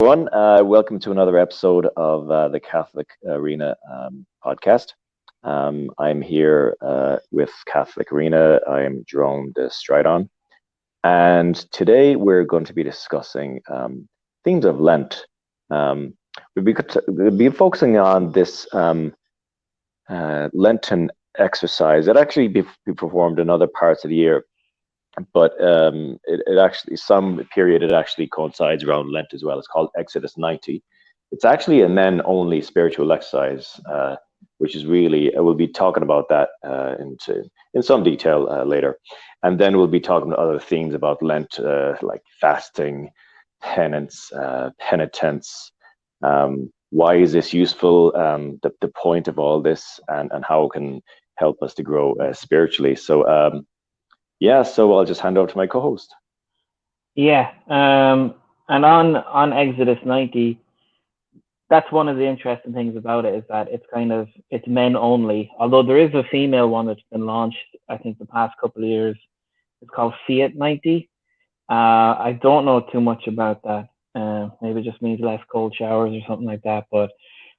everyone. Welcome to another episode of the Catholic Arena podcast. I'm here with Catholic Arena. I'm Jerome de Stridon. And today we're going to be discussing themes of Lent. Um, we'll be focusing on this Lenten exercise that actually be performed in other parts of the year, but it actually some period it actually coincides around Lent as well. It's called Exodus 90. It's actually a men only spiritual exercise, which is really we'll be talking about that in some detail later, and then we'll be talking about other themes about Lent, like fasting, penance, penitence. Why is this useful? The point of all this, and how it can help us to grow spiritually. So I'll just hand over to my co-host. Yeah, and on Exodus 90, that's one of the interesting things about it is that it's men only. Although there is a female one that's been launched, I think the past couple of years. It's called Fiat 90. I don't know too much about that. Maybe it just means less cold showers or something like that. But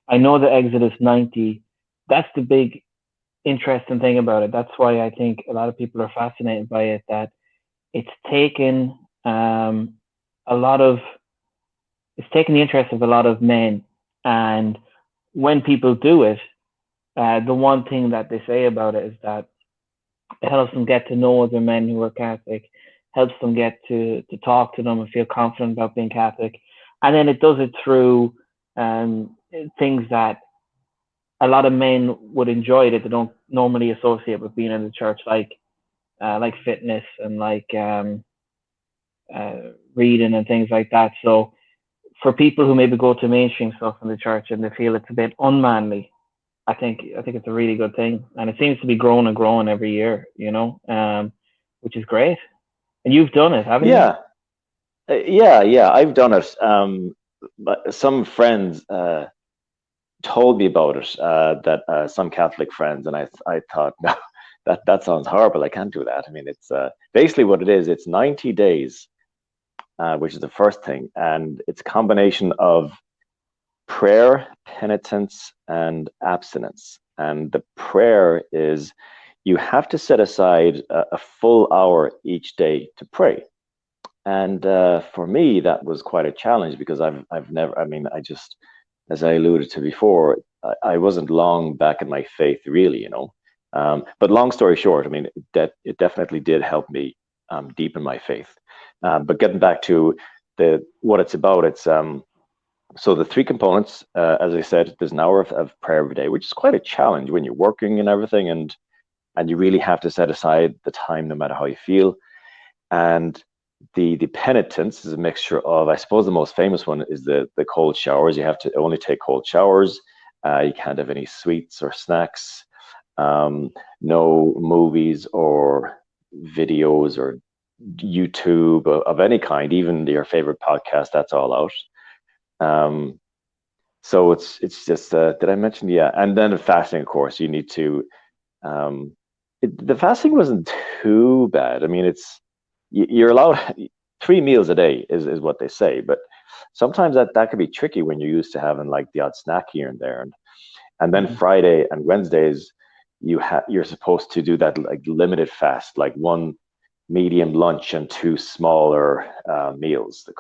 I know the Exodus 90. That's the big interesting thing about it. That's why I think a lot of people are fascinated by it. That it's taken a lot of it's taken the interest of a lot of men, and when people do it, the one thing that they say about it is that it helps them get to know other men who are Catholic, helps them get to talk to them and feel confident about being Catholic, and then it does it through things that a lot of men would enjoy that they don't normally associate with being in the church, like fitness and reading and things like that. So for people who maybe go to mainstream stuff in the church and they feel it's a bit unmanly, I think it's a really good thing, and it seems to be growing and growing every year. Which is great. And you've done it, haven't you? Yeah, yeah. I've done it. But some friends told me about it. That some Catholic friends, and I thought, no, that sounds horrible. I can't do that. I mean, it's basically what it is. It's 90 days, which is the first thing, and it's a combination of prayer, penitence, and abstinence. And the prayer is you have to set aside a full hour each day to pray. And for me, that was quite a challenge because I've never, I mean, I just, as I alluded to before, I wasn't long back in my faith, really. But long story short, I mean, that it definitely did help me deepen my faith. But getting back to the what it's about, it's so the three components, as I said, there's an hour of prayer every day, which is quite a challenge when you're working and everything, and you really have to set aside the time no matter how you feel. And the penitence is a mixture of, I suppose, the most famous one is the cold showers. You have to only take cold showers. You can't have any sweets or snacks. No movies or videos or YouTube of any kind, even your favorite podcast. That's all out. Um, so it's just did I mention? Yeah, and then the fasting, of course, you need to. Um, the fasting wasn't too bad. I mean, you're allowed 3 meals a day is what they say, but sometimes that could be tricky when you're used to having like the odd snack here and there, and then Mm. Friday and Wednesdays you're supposed to do that like limited fast, like one medium lunch and two smaller meals, the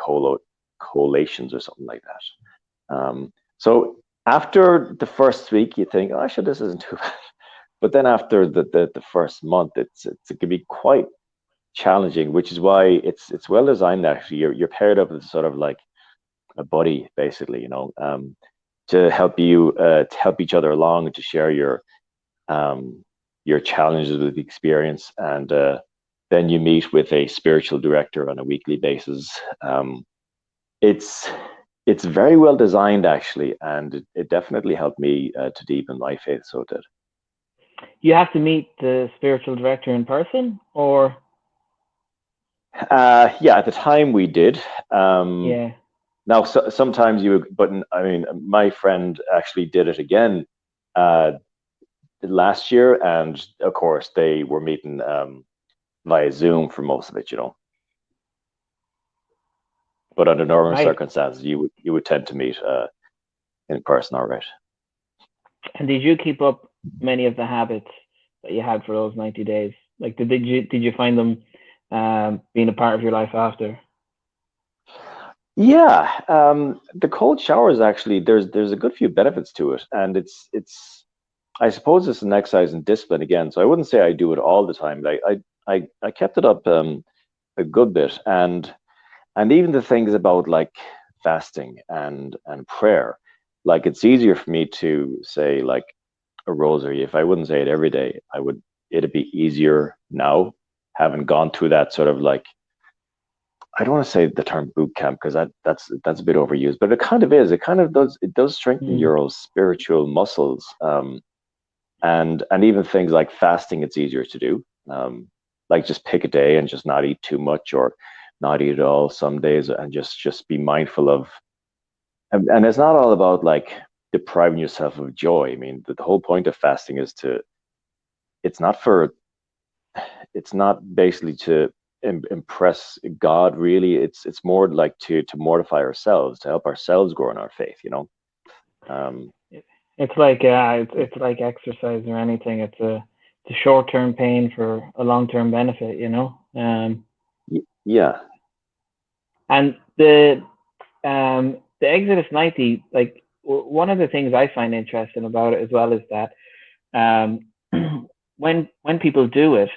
collations or something like that. So after the first week, you think, oh, sure, this isn't too bad. But then after the first month, it can be quite challenging, which is why it's well designed. Actually, you're paired up with sort of like a buddy, basically, to help each other along and to share your challenges with the experience, and then you meet with a spiritual director on a weekly basis. It's it's very well designed, actually, and it definitely helped me to deepen my faith. So it did. You have to meet the spiritual director in person, or Yeah, at the time we did. Um, yeah. Now, sometimes but I mean, my friend actually did it again uh, last year, and of course, they were meeting via Zoom for most of it. But under normal Right. circumstances, you would tend to meet in person, all right. And did you keep up many of the habits that you had for those 90 days? Like, did you find them being a part of your life after? Yeah, the cold showers actually there's a good few benefits to it, and it's I suppose it's an exercise in discipline again. So I wouldn't say I do it all the time. Like I kept it up a good bit, and even the things about like fasting and prayer, like it's easier for me to say like a rosary. If I wouldn't say it every day, I would it'd be easier now, having gone through that sort of like I don't want to say the term boot camp because that's a bit overused, but it kind of is. It does strengthen Mm, your spiritual muscles, and even things like fasting. It's easier to do. Like just pick a day and just not eat too much or not eat at all some days, and just be mindful of. And it's not all about like depriving yourself of joy. I mean, the whole point of fasting is to. It's not for it's not basically to impress God really. It's more like to mortify ourselves, to help ourselves grow in our faith, you know. Um, it's like it's like exercise or anything. It's a short-term pain for a long-term benefit, you know. yeah, And the Exodus 90, like one of the things I find interesting about it as well is that um, when people do it,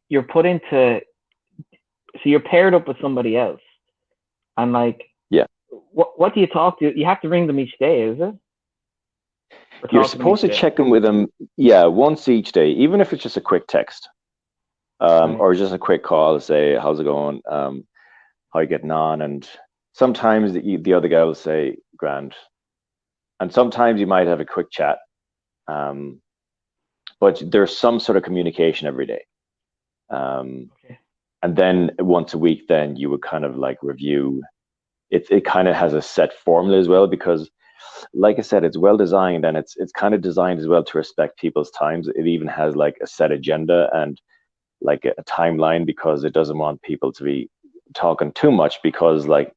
you're put into so you're paired up with somebody else, and like yeah. what do you talk to? You have to ring them each day, is it? Or You're talk to them supposed each to day, check in with them, yeah, once each day, even if it's just a quick text, right? or just a quick call, say how's it going, how you getting on, and sometimes the other guy will say grand, and sometimes you might have a quick chat, um, but there's some sort of communication every day. Um, Okay. and then once a week, then you would kind of like review. It kind of has a set formula as well because, like I said, it's well designed and it's kind of designed as well to respect people's times. It even has like a set agenda and like a timeline because it doesn't want people to be talking too much because like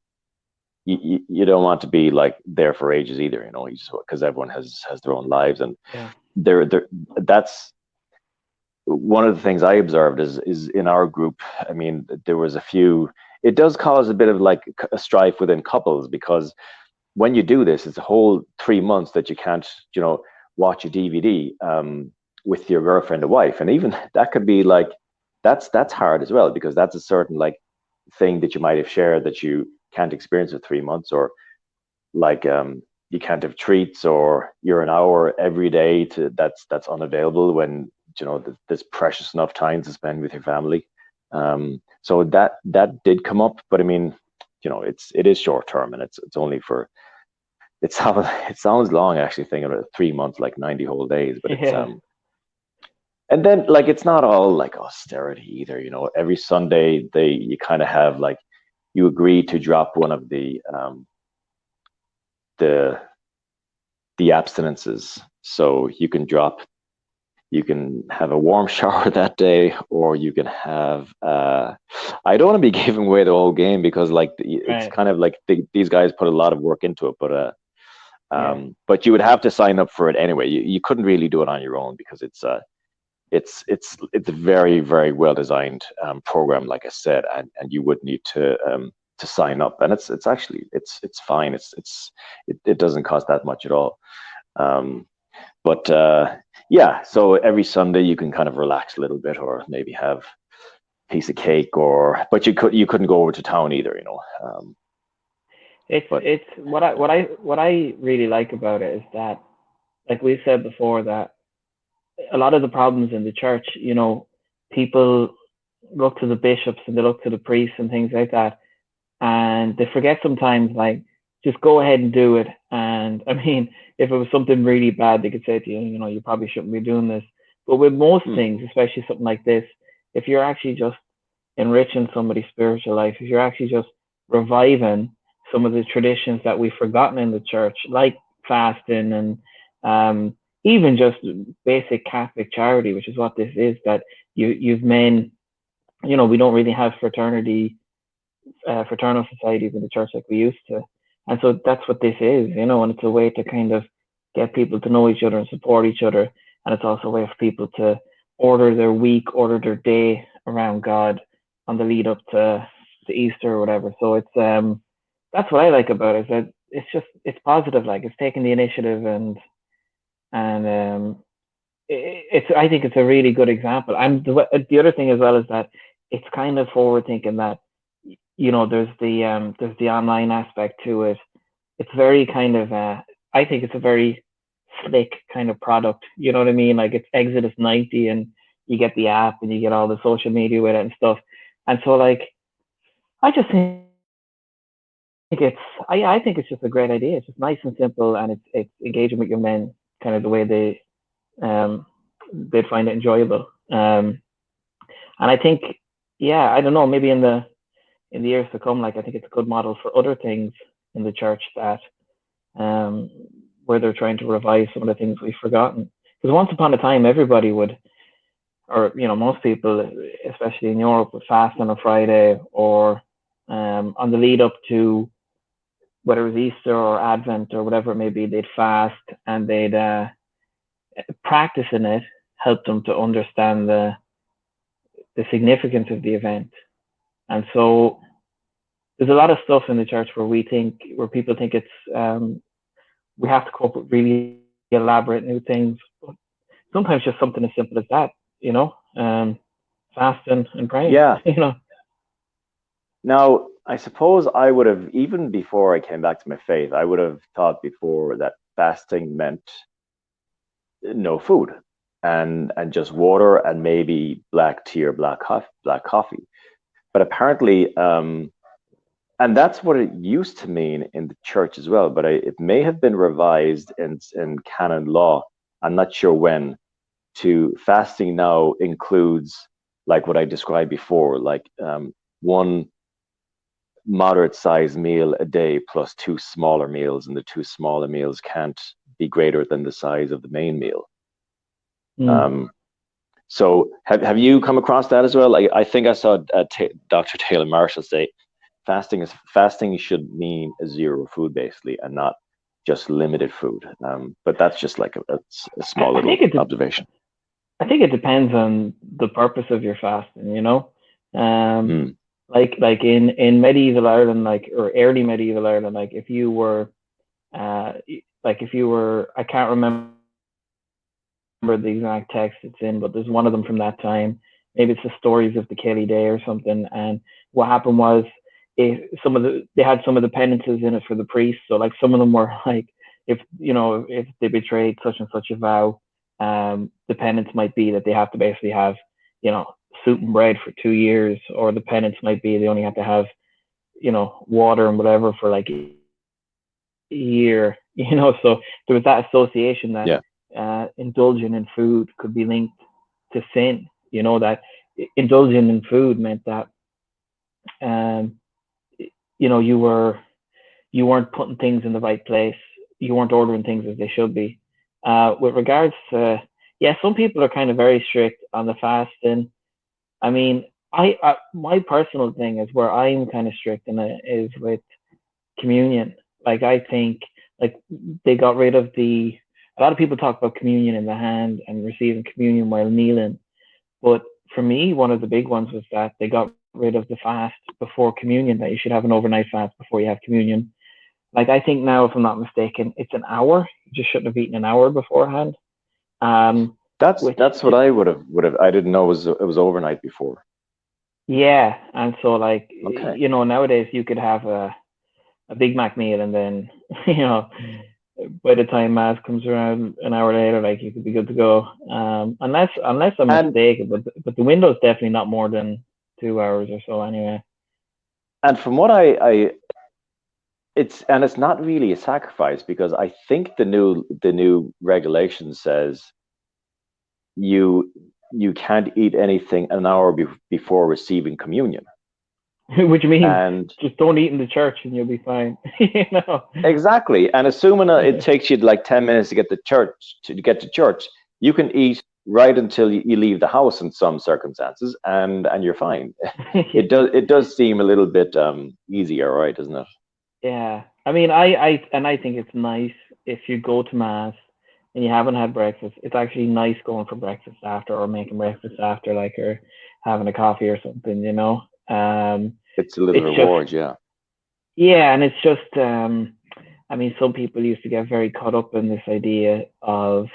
you don't want to be like there for ages either, you know, because everyone has their own lives and Yeah. there that's one of the things I observed is in our group. I mean, there was a few. It does cause a bit of like a strife within couples because when you do this, it's a whole 3 months that you can't, you know, watch a DVD with your girlfriend or wife, and even that could be like that's hard as well because that's a certain like thing that you might have shared that you can't experience for 3 months, or like you can't have treats, or you're an hour every day to that's unavailable when you know there's precious enough time to spend with your family. So that did come up, but I mean, you know, it is short term and it's only for it sounds long actually thinking about 3 months, like 90 whole days, but it's Yeah. and then like it's not all like austerity either, you know. Every Sunday they you kind of have like you agree to drop one of the the abstinences. So you can have a warm shower that day, or you can have I don't want to be giving away the whole game because like it's Right. kind of like these guys put a lot of work into it, Yeah. but you would have to sign up for it anyway. You couldn't really do it on your own because it's a very very well designed program, like I said, and you would need to sign up, and it's actually it's fine. It doesn't cost that much at all. Um, but yeah, so every Sunday you can kind of relax a little bit, or maybe have a piece of cake, or but you couldn't go over to town either, you know. But It's what I really like about it is that, like we said before, that a lot of the problems in the church, people look to the bishops and they look to the priests and things like that, and they forget sometimes, like, just go ahead and do it. And I mean, if it was something really bad, they could say to you, you probably shouldn't be doing this. But with most hmm, things, especially something like this, if you're actually just enriching somebody's spiritual life, if you're actually just reviving some of the traditions that we've forgotten in the church, like fasting and even just basic Catholic charity, which is what this is, that you've men, we don't really have fraternity fraternal societies in the church like we used to. And so that's what this is, you know, and it's a way to kind of get people to know each other and support each other. And it's also a way for people to order their week, order their day around God on the lead up to Easter or whatever. So it's that's what I like about it. Is that it's positive, like it's taking the initiative and it's I think it's a really good example. And the other thing as well is that it's kind of forward thinking that you know there's the online aspect to it. It's very kind of I think it's a very slick kind of product. You know what I mean? Like it's Exodus 90 and you get the app and you get all the social media with it and stuff. And so like I just think I think it's just a great idea. It's just nice and simple and it's engaging with your men kind of the way they'd find it enjoyable. And I think I don't know, maybe in the years to come, like I think it's a good model for other things in the church that where they're trying to revive some of the things we've forgotten. Because once upon a time, everybody would, or you know, most people, especially in Europe, would fast on a Friday or on the lead up to whether it was Easter or Advent or whatever it may be, they'd fast and they'd practice in it helped them to understand the significance of the event. And so there's a lot of stuff in the church where people think it's we have to cope with really elaborate new things. But sometimes just something as simple as that, you know, fasting and praying. Yeah. You know. Now, I suppose I would have, even before I came back to my faith, I would have thought before that fasting meant no food and just water and maybe black tea or black coffee. But apparently, and that's what it used to mean in the church as well. But it may have been revised in canon law. I'm not sure when. To fasting now includes like what I described before, like one moderate sized meal a day plus two smaller meals, and the two smaller meals can't be greater than the size of the main meal. So have you come across that as well? I think I saw Dr. Taylor Marshall say fasting should mean zero food basically, and not just limited food. But that's just like a small little observation. I think it depends on the purpose of your fasting, you know. Like in medieval Ireland, like or early medieval Ireland, like if you were I can't remember the exact text it's in, but there's one of them from that time. Maybe it's the stories of the Kelly Day or something. And what happened was they had some of the penances in it for the priests. So like some of them were like if they betrayed such and such a vow, the penance might be that they have to basically have, you know, soup and bread for 2 years, or the penance might be they only have to have, you know, water and whatever for like a year, you know. So there was that association that indulging in food could be linked to sin, you know, that indulging in food meant that you know, you weren't putting things in the right place, you weren't ordering things as they should be. With regards to some people are kind of very strict on the fasting. I mean, I my personal thing is where I'm kind of strict in it is with communion. Like I think like they got rid of a lot of people talk about communion in the hand and receiving communion while kneeling, but for me one of the big ones was that they got rid of the fast before communion, that you should have an overnight fast before you have communion. Like I think now, if I'm not mistaken, it's an hour. You just shouldn't have eaten an hour beforehand. That's what I would have. I didn't know it was overnight before. Yeah, and so like you know, nowadays you could have a Big Mac meal and then you know by the time mass comes around an hour later, like you could be good to go. Unless I'm mistaken, but the window is definitely not more than 2 hours or so anyway. And from what it's not really a sacrifice, because I think the new regulation says you can't eat anything an hour before receiving communion. Which means just don't eat in the church and you'll be fine. You know? Exactly. And assuming it takes you like 10 minutes to get to church, you can eat right until you leave the house in some circumstances, and you're fine. It does seem a little bit easier, right, doesn't it? Yeah. I mean, I think it's nice if you go to mass and you haven't had breakfast. It's actually nice going for breakfast after, or making breakfast after, like, or having a coffee or something, you know. It's a little It's just, reward, yeah. yeah, and it's just, I mean, some people used to get very caught up in this idea of,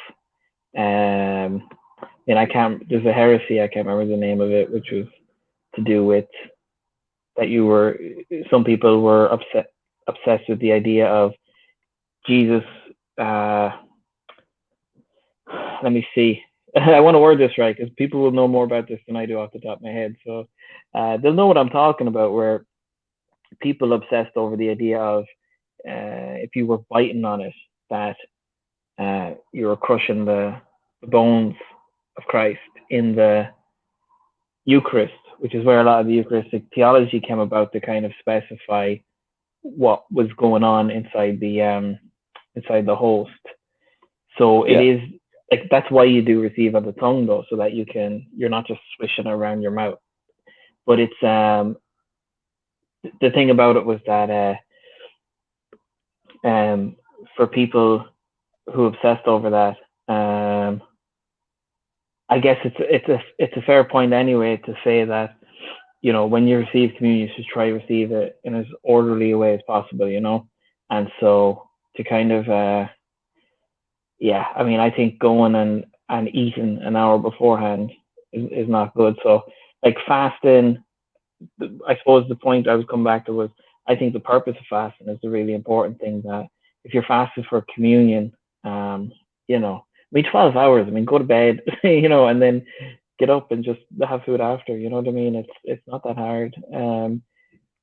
um, and I can't, there's a heresy, I can't remember the name of it, which was to do with that some people were obsessed with the idea of Jesus. Uh, Let me see. I want to word this right because people will know more about this than I do off the top of my head. So they'll know what I'm talking about, where people obsessed over the idea of if you were biting on it, that you were crushing the bones of Christ in the Eucharist, which is where a lot of the Eucharistic theology came about to kind of specify what was going on inside the host. So it Yeah. is like that's why you do receive on the tongue though, so that you're not just swishing around your mouth. But it's the thing about it was that for people who obsessed over that, I guess it's a fair point anyway to say that, you know, when you receive communion, you should try to receive it in as orderly a way as possible, you know. And so to kind of yeah, I mean, I think going and eating an hour beforehand is not good. So like fasting, I suppose the point I was coming back to was, I think the purpose of fasting is the really important thing, that if you're fasting for communion, you know, I mean, 12 hours, I mean, go to bed, you know, and then get up and just have food after, you know what I mean? It's not that hard.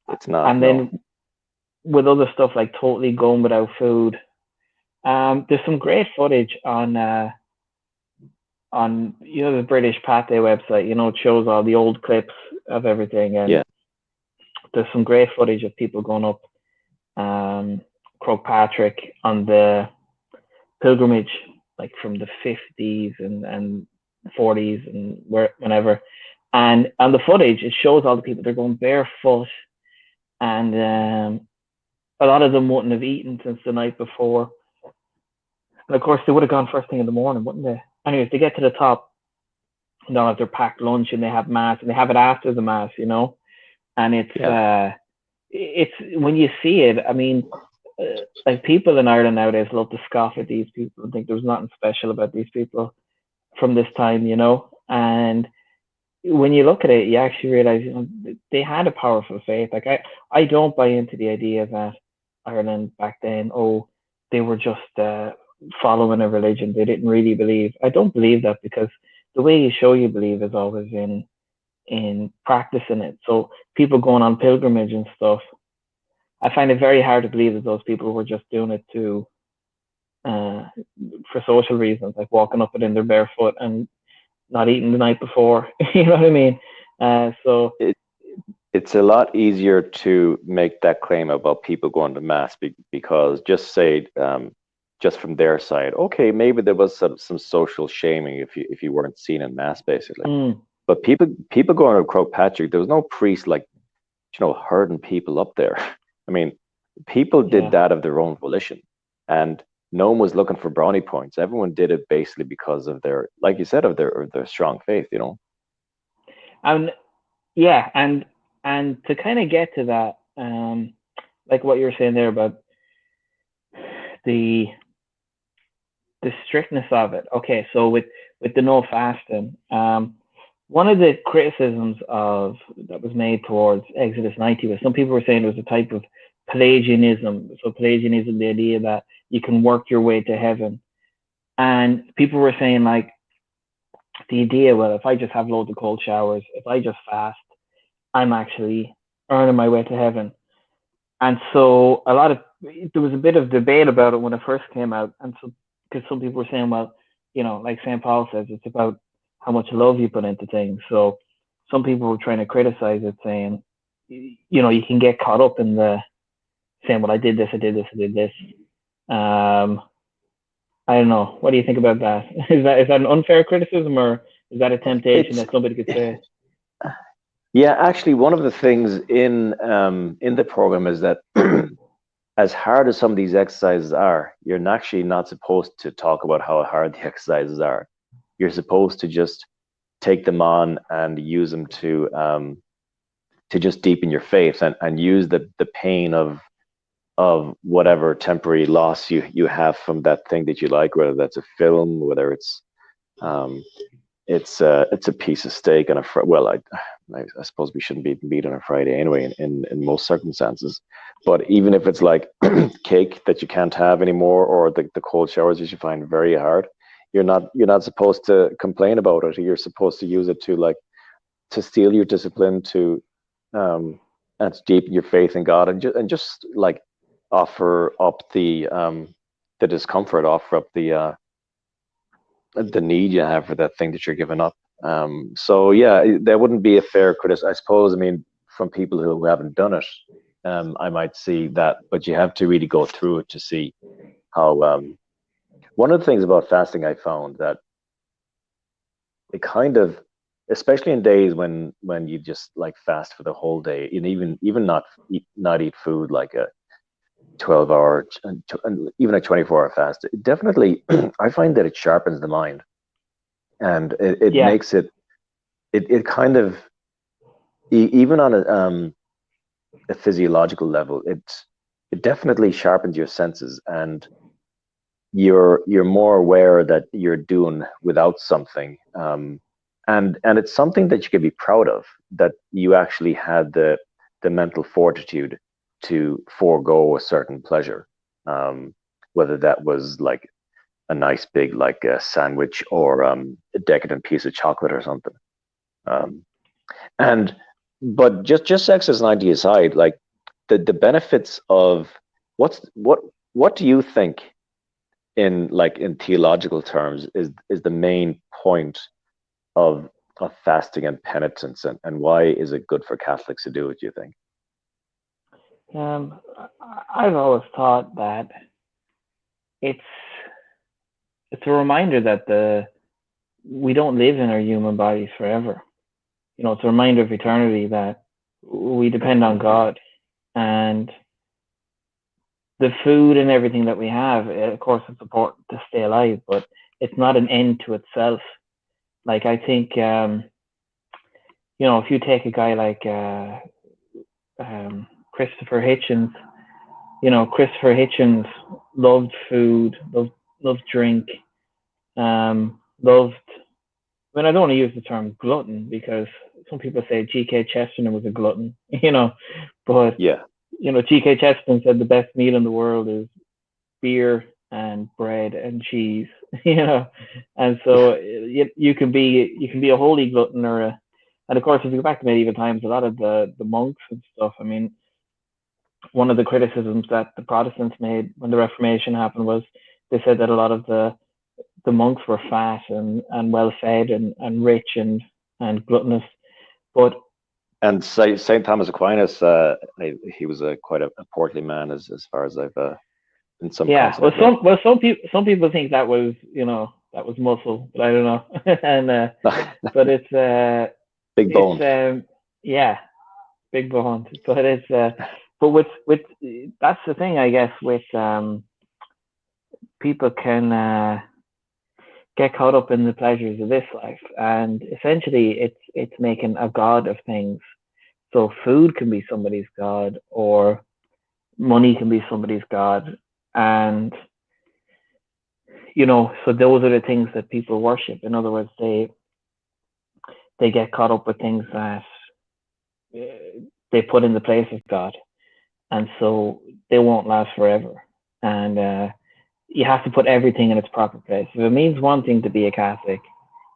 It's not, And no. then with other stuff like totally going without food, there's some great footage on the British Pate website. You know, it shows all the old clips of everything, and Yeah. there's some great footage of people going up Croagh Patrick on the pilgrimage, like from the 50s and 40s and whenever. And on the footage, it shows all the people, they're going barefoot, and a lot of them wouldn't have eaten since the night before. And of course, they would have gone first thing in the morning, wouldn't they? Anyways, they get to the top, and they'll have their packed lunch, and they have mass, and they have it after the mass, you know. And Yeah. it's when you see it. I mean, like, people in Ireland nowadays love to scoff at these people and think there's nothing special about these people from this time, you know. And when you look at it, you actually realize, you know, they had a powerful faith. Like, I don't buy into the idea that Ireland back then, oh, they were just following a religion. They didn't really believe. I don't believe that, because the way you show you believe is always in practicing it. So people going on pilgrimage and stuff, I find it very hard to believe that those people were just doing it to for social reasons, like walking up it in their barefoot and not eating the night before. You know what I mean? So It it's a lot easier to make that claim about people going to mass because just say just from their side, okay, maybe there was some social shaming if you weren't seen in mass, basically. mm, But people going to Croagh Patrick, there was no priest, like, herding people up there. I mean, people did yeah, that of their own volition, and no one was looking for brownie points. Everyone did it basically because of their, like you said, of their strong faith. and yeah, and to kind of get to that, like what you were saying there about the the strictness of it. Okay, so with the no fasting, one of the criticisms of that was made towards Exodus 90 was, some people were saying it was a type of Pelagianism. So Pelagianism, the idea that you can work your way to heaven, and people were saying, like, the idea, well, if I just have loads of cold showers, if I just fast, I'm actually earning my way to heaven. And so there was a bit of debate about it when it first came out. And so, because some people were saying, well, you know, like St. Paul says, it's about how much love you put into things. So some people were trying to criticize it, saying, you know, you can get caught up in the saying, well, I did this, I did this, I did this. And I don't know. What do you think about that? Is that an unfair criticism, or is that a temptation It's that somebody could say? yeah, actually, one of the things in the program is that as hard as some of these exercises are, you're actually not supposed to talk about how hard the exercises are. You're supposed to just take them on and use them to just deepen your faith and use the pain of whatever temporary loss you have from that thing that you like, whether that's a film, whether um, it's a piece of steak on a well, I suppose we shouldn't be eating meat on a Friday anyway in most circumstances. But even if it's like cake that you can't have anymore, or the cold showers that you find very hard, you're not supposed to complain about it. You're supposed to use it to like to steel your discipline um and to deepen your faith in God, and just like offer up the discomfort, offer up the need you have for that thing that you're giving up. So yeah, there wouldn't be a fair criticism, I suppose. I mean, from people who haven't done it, I might see that, but you have to really go through it to see how. One of the things about fasting I found that it kind of, especially in days when you just like fast for the whole day, and even not eat food like a 12 hour and even a 24-hour fast, it definitely I find that it sharpens the mind, and it Yeah, makes it kind of even on a physiological level, it definitely sharpens your senses, and you're more aware that you're doing without something, and it's something that you can be proud of, that you actually had the mental fortitude to forego a certain pleasure, whether that was like a nice big like a sandwich, or a decadent piece of chocolate or something. Um, and but just sex as an idea aside, like the benefits of what's what do you think in like in theological terms is the main point of fasting and penitence, and why is it good for Catholics to do it, do you think? I've always thought that it's it's a reminder that the we don't live in our human bodies forever. It's a reminder of eternity that we depend on God, and the food and everything that we have. Of course, it's important to stay alive, but it's not an end to itself. Like I think, if you take a guy like Christopher Hitchens, Christopher Hitchens loved food, loved drink, loved. I mean, I don't want to use the term glutton because some people say G.K. Chesterton was a glutton, but Yeah, G.K. Chesterton said the best meal in the world is beer and bread and cheese, and yeah, so you can be a holy glutton and of course if you go back to medieval times, a lot of the monks and stuff. I mean, one of the criticisms that the Protestants made when the Reformation happened was they said that a lot of the monks were fat and well fed and rich and gluttonous. But and Saint Thomas Aquinas, he was a quite a portly man, as far as I've in some yeah, accounts that I've read. some people think that was that was muscle, but I don't know. and but Big it's boned. yeah, big bones. But with that's the thing, I guess, with people can get caught up in the pleasures of this life, and essentially it's making a god of things. So food can be somebody's god, or money can be somebody's god, and so those are the things that people worship. In other words, they get caught up with things that they put in the place of God, and so they won't last forever. And you have to put everything in its proper place. If it means one thing to be a Catholic,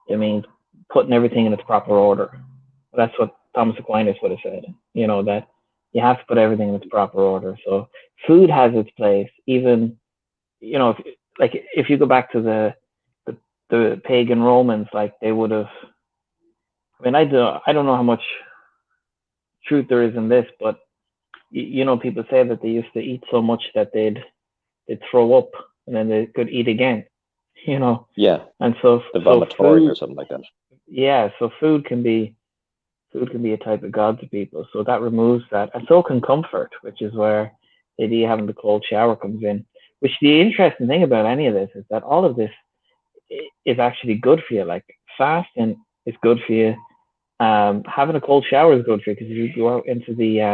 it means putting everything in its proper order. That's what Thomas Aquinas would have said. That you have to put everything in its proper order. So food has its place, even if you go back to the pagan Romans, like they would have. I mean, I don't know how much truth there is in this, but people say that they used to eat so much that they'd throw up and then they could eat again. you know. Yeah, And so the so vomitorium or food, something like that. yeah, so food can be a type of god to people. So that removes that, and so can comfort, which is where the idea of having the cold shower comes in. Which the interesting thing about any of this is that all of this is actually good for you. Like fasting is good for you. Having a cold shower is good for you because if you go out into the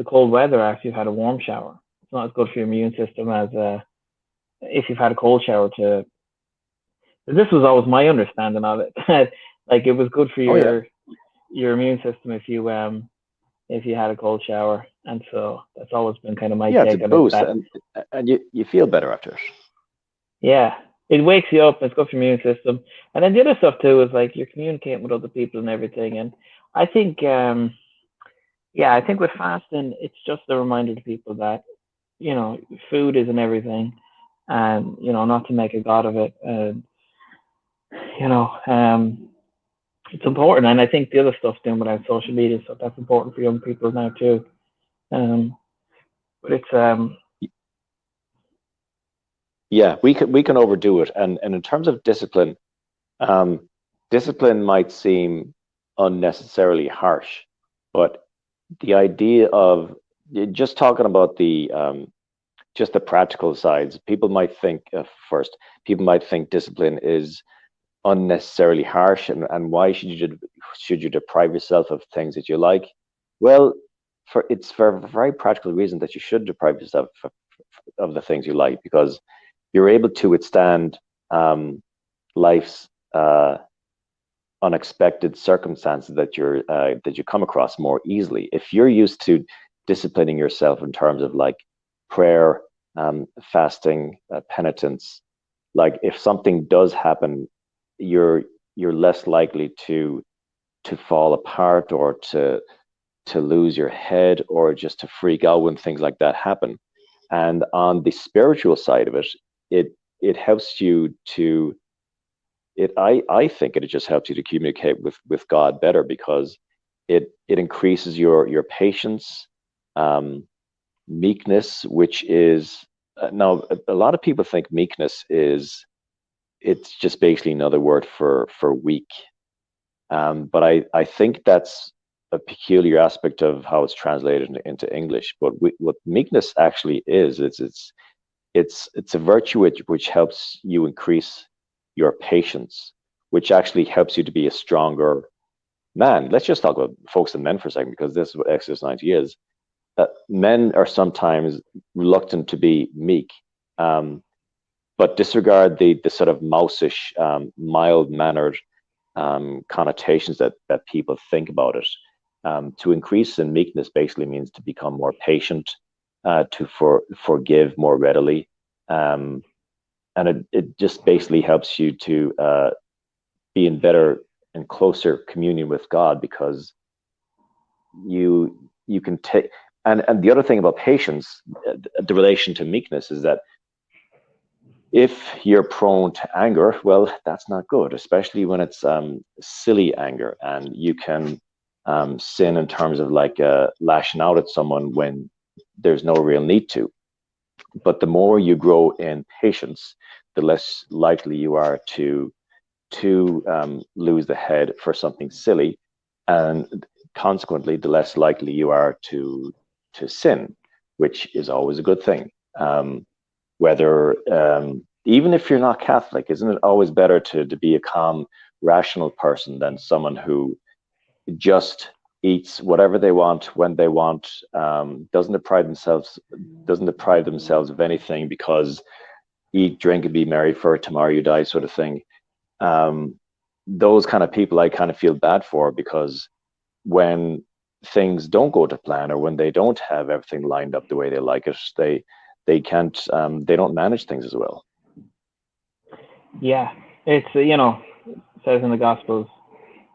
cold weather after you've had a warm shower, it's not as good for your immune system as if you've had a cold shower. This was always my understanding of it. Like it was good for Oh yeah, your immune system if you had a cold shower, and so that's always been kind of my yeah, it's a take on it. boost, That and you feel better after it. yeah, it wakes you up. It's good for your immune system, and then the other stuff too is like you're communicating with other people and everything. And I think yeah, I think with fasting, it's just a reminder to people that food isn't everything, and not to make a god of it. You know, it's important, and I think the other stuff doing without social media stuff that's important for young people now too. Um, but it's Yeah, we can overdo it, and in terms of discipline, um, discipline might seem unnecessarily harsh, but the idea of just talking about the just the practical sides, people might think first, people might think discipline is unnecessarily harsh, and why should you deprive yourself of things that you like? Well, for a very practical reason that you should deprive yourself of the things you like, because you're able to withstand life's unexpected circumstances that you come across more easily. If you're used to disciplining yourself in terms of like prayer, fasting, penitence, like if something does happen, you're you're less likely to fall apart or to lose your head or just to freak out when things like that happen. And on the spiritual side of it, it it helps you to I think it just helps you to communicate with God better, because it increases your patience, um, meekness, which is now a lot of people think meekness is it's just basically another word for weak. But I think that's a peculiar aspect of how it's translated into English. But what meekness actually is, it's a virtue which helps you increase your patience, which actually helps you to be a stronger man. Let's just talk about folks and men for a second, because this is what Exodus 90 is. Men are sometimes reluctant to be meek, um, but disregard the sort of mouseish, mild mannered connotations that people think about it. To increase in meekness basically means to become more patient, to forgive more readily, um, and it just basically helps you to be in better and closer communion with God, because you can take and the other thing about patience, the relation to meekness, is that if you're prone to anger, well, that's not good, especially when it's silly anger, and you can sin in terms of like lashing out at someone when there's no real need to. But the more you grow in patience, the less likely you are to lose the head for something silly, and consequently, the less likely you are to sin, which is always a good thing. Whether even if you're not Catholic, isn't it always better to be a calm, rational person than someone who just eats whatever they want when they want, doesn't deprive themselves of anything, because eat, drink, and be merry, for tomorrow you die, sort of thing. um, those kind of people I kind of feel bad for, because when things don't go to plan, or when they don't have everything lined up the way they like it, they can't they don't manage things as well. yeah, it's it says in the Gospels,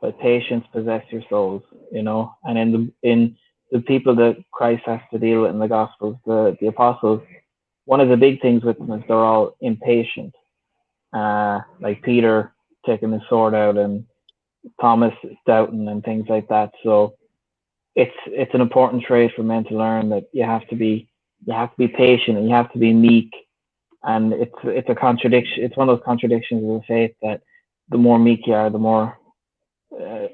"By patience possess your souls." And in the people that Christ has to deal with in the Gospels, the apostles, one of the big things with them is they're all impatient. Like Peter taking his sword out and Thomas doubting and things like that. So it's an important trait for men to learn, that you have to be patient and you have to be meek, and it's a contradiction. It's one of those contradictions of the faith that the more meek you are, the more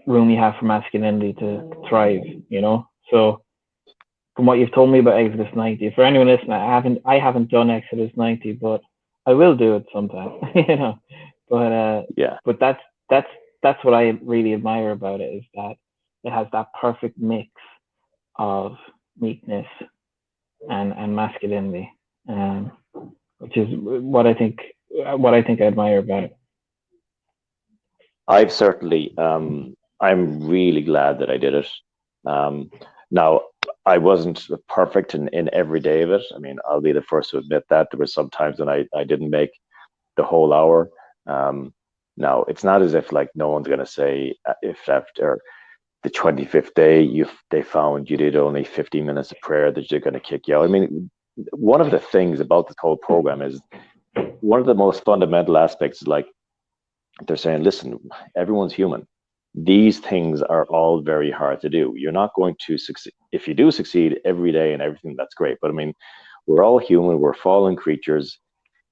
room you have for masculinity to thrive. So from what you've told me about Exodus 90, for anyone listening, I haven't done Exodus 90, but I will do it sometime. Yeah. But that's what I really admire about it, is that it has that perfect mix of meekness and masculinity, which is what I think I admire about it. I've certainly, I'm really glad that I did it. Now, I wasn't perfect in every day of it. I mean, I'll be the first to admit that there were some times when I didn't make the whole hour. Now, it's not as if like no one's going to say if after the 25th day they found you did only 15 minutes of prayer that you're going to kick you out. I mean, one of the things about this whole program is one of the most fundamental aspects is like they're saying, listen, everyone's human. These things are all very hard to do. You're not going to succeed. If you do succeed every day and everything, that's great. But I mean, we're all human. We're fallen creatures.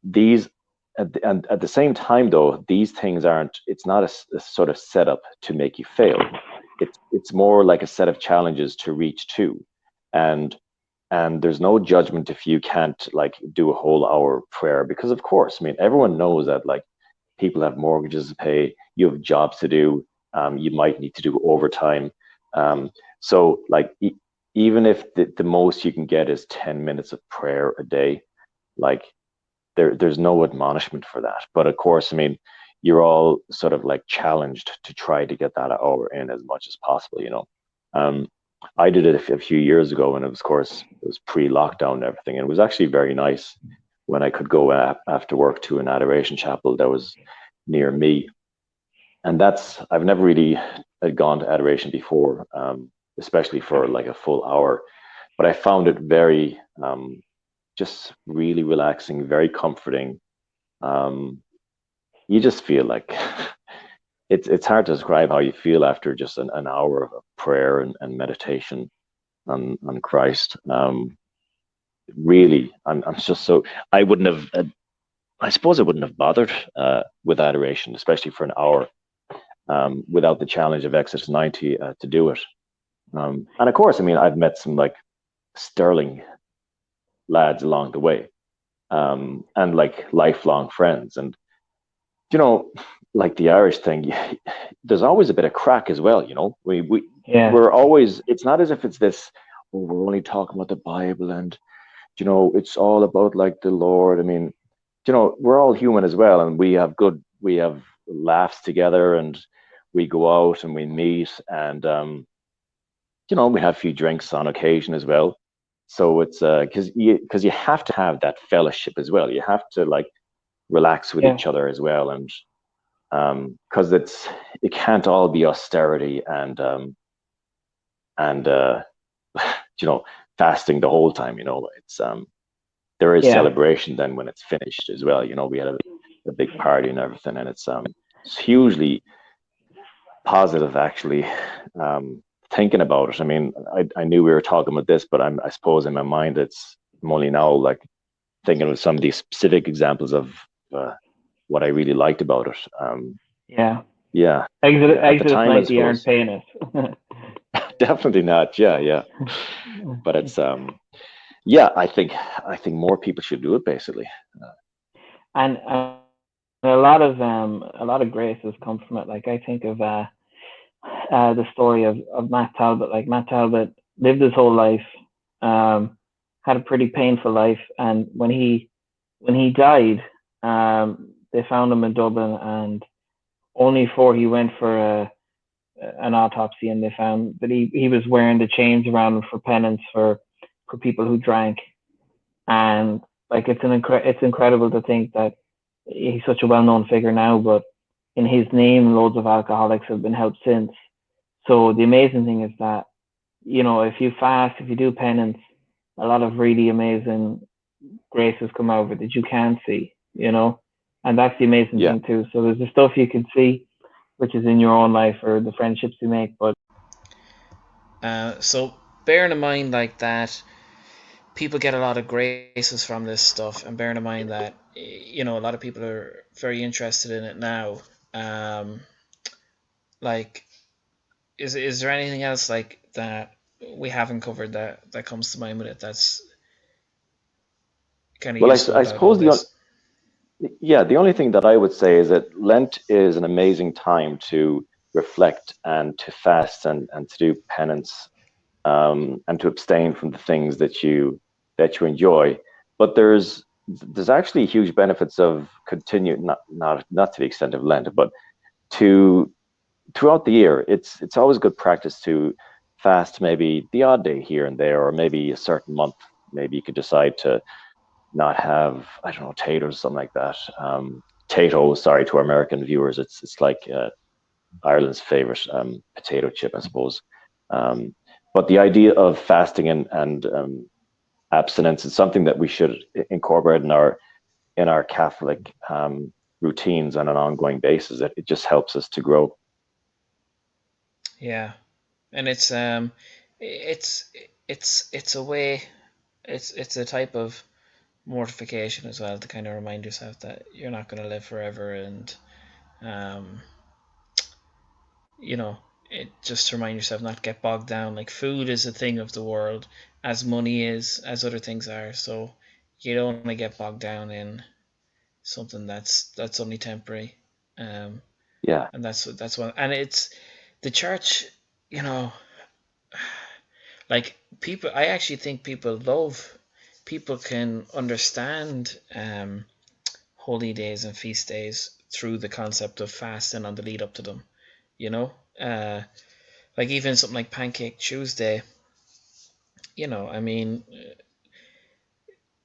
These, and at the same time, though, these things aren't. It's not a sort of setup to make you fail. It's more like a set of challenges to reach to, and there's no judgment if you can't like do a whole hour prayer, because of course, I mean, everyone knows that like people have mortgages to pay, you have jobs to do, you might need to do overtime. So like even if the most you can get is 10 minutes of prayer a day, like there's no admonishment for that. But of course, I mean, you're all sort of like challenged to try to get that hour in as much as possible. Um, I did it a few years ago, and it was, of course, it was pre-lockdown and everything, and it was actually very nice when I could go after work to an adoration chapel that was near me. And I've never really had gone to adoration before, especially for like a full hour, but I found it very, just really relaxing, very comforting. Um, you just feel like it's hard to describe how you feel after just an hour of prayer and meditation on Christ. Really, I'm just so, I wouldn't have, I suppose I wouldn't have bothered with adoration, especially for an hour, without the challenge of Exodus 90 to do it. And of course, I mean, I've met some like sterling lads along the way, and like lifelong friends. And, you know, like the Irish thing, there's always a bit of crack as well. Yeah, We're always, it's not as if it's this, oh, we're only talking about the Bible and, it's all about like the Lord. I mean, we're all human as well, and we have laughs together, and we go out and we meet, and we have a few drinks on occasion as well. So it's because you have to have that fellowship as well. You have to like relax with yeah, each other as well, and because it can't all be austerity and fasting the whole time. It's there is yeah, celebration then when it's finished as well. We had a big party and everything, and it's hugely positive actually. Thinking about it, I mean, I knew we were talking about this, but I suppose in my mind I'm only now like thinking of some of these specific examples of what I really liked about it. yeah. Yeah, Exodus, yeah. At the Exodus time, I 90 aren't suppose paying us. definitely not. Yeah, yeah. But it's yeah. I think more people should do it. Basically, And a lot of grace has come from it. Like I think of the story of Matt Talbot. Like Matt Talbot lived his whole life, had a pretty painful life, and when he died, they found him in Dublin, and only before he went for an autopsy, and they found that he was wearing the chains around him for penance for people who drank. And like it's incredible to think that he's such a well-known figure now, but in his name, loads of alcoholics have been helped since. So the amazing thing is that if you fast, if you do penance, a lot of really amazing graces come out of it that you can see, and that's the amazing yeah. thing too. So there's the stuff you can see, which is in your own life or the friendships you make, but so bearing in mind like that, people get a lot of graces from this stuff, and bearing in mind that a lot of people are very interested in it now. Um, like, is there anything else like that we haven't covered that comes to mind with it that's kind of Well, useful I about all suppose this? the only thing that I would say is that Lent is an amazing time to reflect and to fast and to do penance, and to abstain from the things that you enjoy. But there's actually huge benefits of continue not to the extent of Lent, but to throughout the year. It's always good practice to fast maybe the odd day here and there, or maybe a certain month. Maybe you could decide to not have, I don't know, taters or something like that. Tato, sorry, to our American viewers, it's like Ireland's favorite potato chip, I suppose. Um, but the idea of fasting and abstinence is something that we should incorporate in our Catholic routines on an ongoing basis. It just helps us to grow. Yeah, and it's it's a way. It's a type of mortification as well to kind of remind yourself that you're not going to live forever, and um, you know, it just to remind yourself not to get bogged down. Like, food is a thing of the world, as money is, as other things are. So you don't want to get bogged down in something that's only temporary. Um, Yeah, and that's one. And it's the church. You know, like, people. I actually think people can understand holy days and feast days through the concept of fasting on the lead up to them. You know, uh, like even something like Pancake Tuesday. I mean,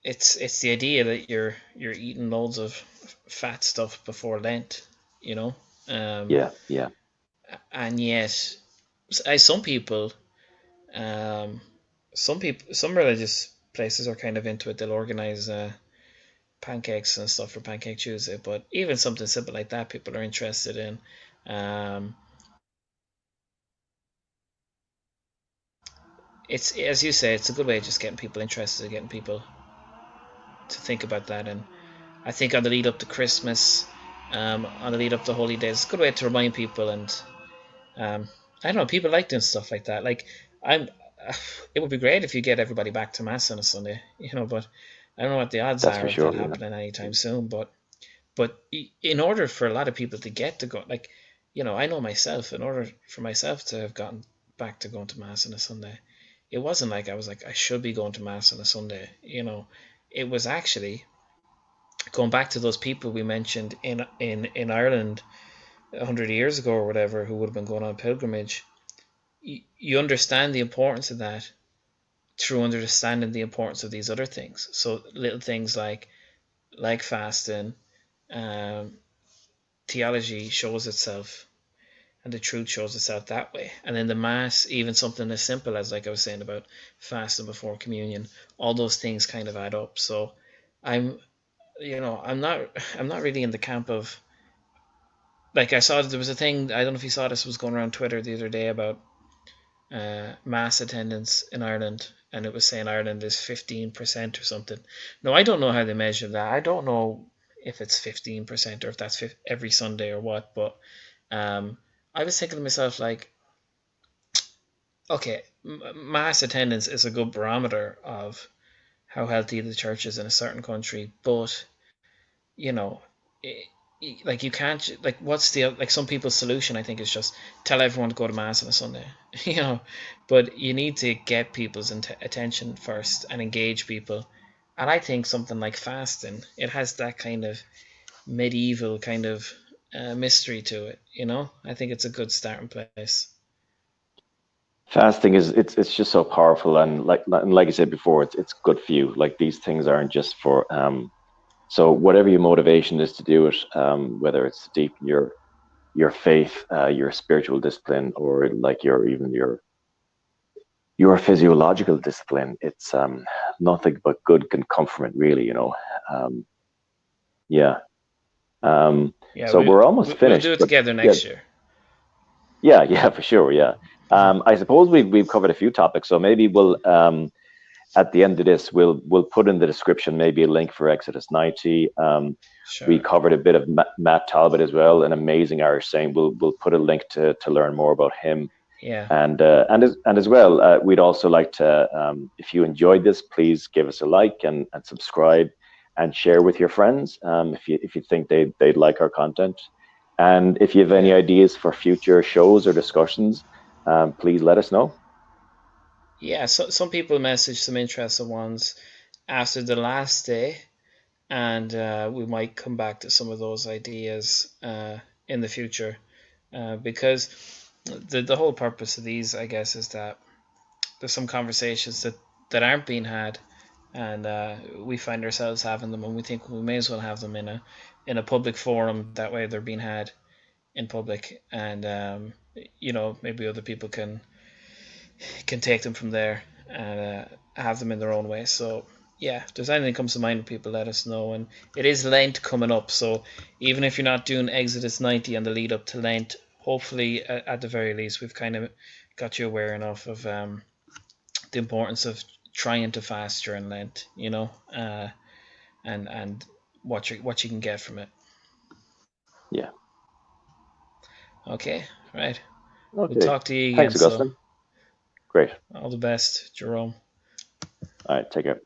it's the idea that you're eating loads of fat stuff before Lent. You know, um, yeah, yeah. and yet, as um, some religious places are kind of into it. They'll organize pancakes and stuff for Pancake Tuesday, but even something simple like that, people are interested in. Um, it's, as you say, it's a good way of just getting people interested, getting people to think about that. And I think on the lead up to Christmas, on the lead up to Holy Days, it's a good way to remind people. And um, I don't know, people like doing stuff like that. Like, I'm, it would be great if you get everybody back to mass on a Sunday, but I don't know what the odds That's are for of that sure. Yeah, happening anytime soon. But in order for a lot of people to get to go, like, I know myself, in order for myself to have gotten back to going to mass on a Sunday, it wasn't like I was like, I should be going to mass on a Sunday. It was actually going back to those people we mentioned in Ireland 100 years ago or whatever, who would have been going on pilgrimage. You understand the importance of that through understanding the importance of these other things. So little things like fasting, um, theology shows itself, and the truth shows itself that way. And then the mass, even something as simple as, like I was saying about fasting before communion, all those things kind of add up. So I'm, I'm not really in the camp of, like, I saw there was a thing, I don't know if you saw this, was going around Twitter the other day about mass attendance in Ireland, and it was saying Ireland is 15% or something. No, I don't know how they measure that. I don't know if it's 15% or if that's every Sunday or what. But um, I was thinking to myself, like, okay, mass attendance is a good barometer of how healthy the church is in a certain country, but you know, it, like, you can't, like, what's the, like, some people's solution, I think, is just tell everyone to go to mass on a Sunday. you know but you need to get people's attention first and engage people. And I think something like fasting, it has that kind of medieval kind of mystery to it. I think it's a good starting place. fasting is it's just so powerful, and like I said before, it's good for you. Like, these things aren't just for so whatever your motivation is to do it, whether it's to deepen your faith, your spiritual discipline, or like your physiological discipline, it's nothing but good can come from it, really. Um, yeah. Um, Yeah, so we're almost we'll do finished, it but together yeah, next year. yeah, yeah, for sure, yeah. I suppose we've covered a few topics, so maybe we'll at the end of this, we'll put in the description maybe a link for Exodus 90. We Sure. covered a bit of Matt Talbot as well, an amazing Irish saint. We'll put a link to learn more about him. Yeah. And as well, we'd also like to, if you enjoyed this, please give us a like and subscribe and share with your friends, if you think they'd like our content. And if you have any Yeah. ideas for future shows or discussions, please let us know. Yeah. So some people messaged some interested ones after the last day, and we might come back to some of those ideas in the future, because the whole purpose of these, I guess, is that there's some conversations that aren't being had, and we find ourselves having them, and we think we may as well have them in a public forum. That way, they're being had in public, and maybe other people can take them from there and have them in their own way. So yeah, if there's anything that comes to mind, people let us know. And it is Lent coming up, so even if you're not doing Exodus 90 on the lead up to Lent, hopefully at the very least we've kind of got you aware enough of the importance of trying to fast during Lent, and what you can get from it. Yeah. Okay, right. We'll Okay. talk to you again. Thanks, So Augustine. Great. all the best, Jerome. All right. Take care.